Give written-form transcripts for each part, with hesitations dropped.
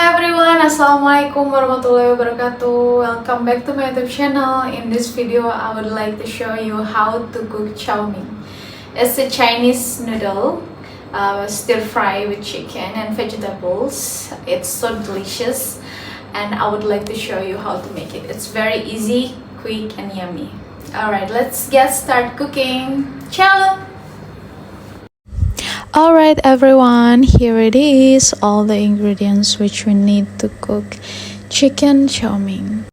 everyone, Assalamualaikum warahmatullahi wabarakatuh. Welcome back to my YouTube channel. In this video, I would like to show you how to cook chow mein. It's a Chinese noodle, stir fry with chicken and vegetables. It's so delicious, and I would like to show you how to make it. It's very easy, quick, and yummy. Alright, let's get start cooking. Ciao! Alright everyone, here it is, all the ingredients which we need to cook chicken chow mein.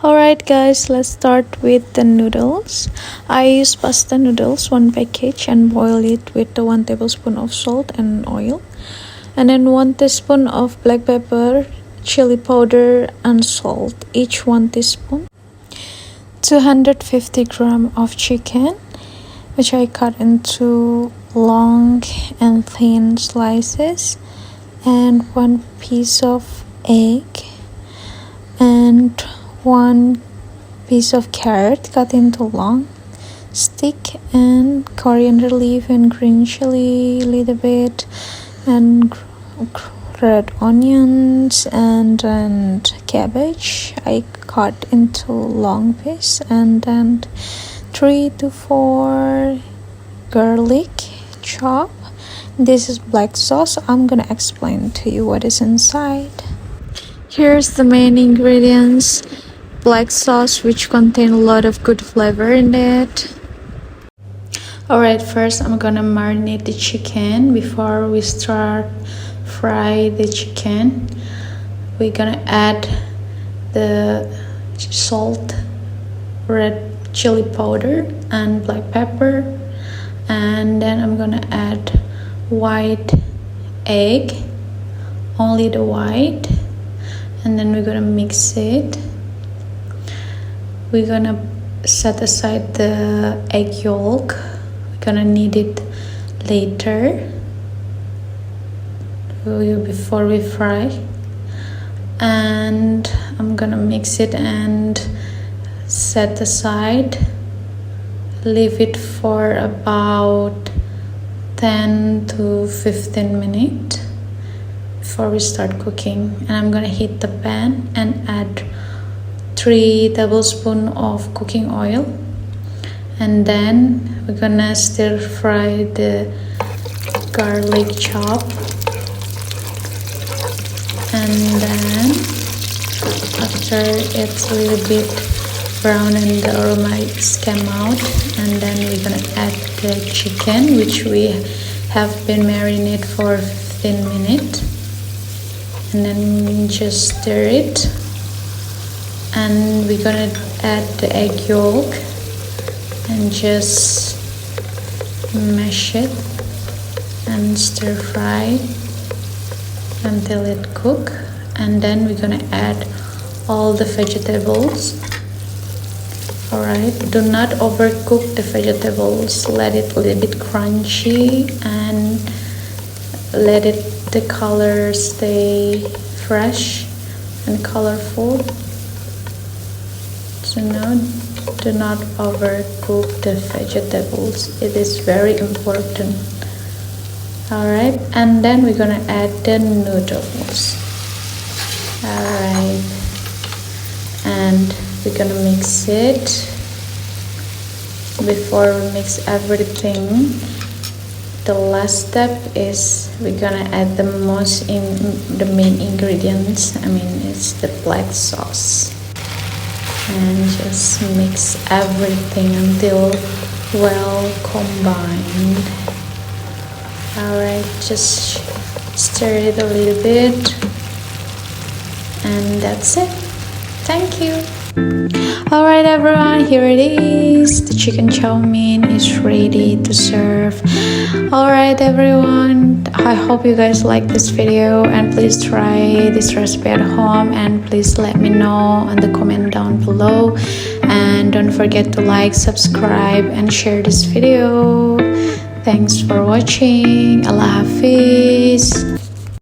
Alright guys, let's start with the noodles. I use pasta noodles, 1 package, and boil it with 1 tablespoon of salt and oil. And then 1 teaspoon of black pepper, chili powder, and salt, each 1 teaspoon. 250 gram of chicken, which I cut into long and thin slices, and 1 piece of egg, and 1 piece of carrot cut into long stick, and coriander leaf and green chili a little bit, and red onions, and cabbage I cut into long piece, and then 3 to 4 garlic chop. This is black sauce. I'm gonna explain to you what is inside. Here's the main ingredients: black sauce, which contain a lot of good flavor in it. Alright, first I'm gonna marinate the chicken. Before we start fry the chicken, we're gonna add the salt, red chili powder, and black pepper, and then I'm gonna add white egg, only the white, and then we're gonna mix it. We're gonna set aside the egg yolk. We're gonna need it later before we fry, and I'm gonna mix it and set aside. Leave it for about 10 to 15 minutes before we start cooking. And I'm gonna heat the pan and add 3 tablespoons of cooking oil, and then we're gonna stir fry the garlic chop, and then after it's a little bit brown and the aroma came out, and then we're gonna add the chicken, which we have been marinated for 15 minutes, and then just stir it, and we're gonna add the egg yolk and just mash it and stir fry until it cook. And then we're gonna add all the vegetables. Alright, do not overcook the vegetables. Let it a little bit crunchy, and let the color stay fresh and colorful. So now, do not overcook the vegetables. It is very important. Alright, and then we're gonna add the noodles. Alright, and we're gonna mix it. Before we mix everything, the last step is we're gonna add the main ingredients. It's the black sauce, and just mix everything until well combined. Alright, just stir it a little bit, and that's it. Thank you. Alright everyone, here it is. The chicken chow mein is ready to serve. Alright everyone, I hope you guys like this video, and please try this recipe at home, and please let me know in the comment down below, and don't forget to like, subscribe, and share this video. Thanks for watching. Allah Hafiz.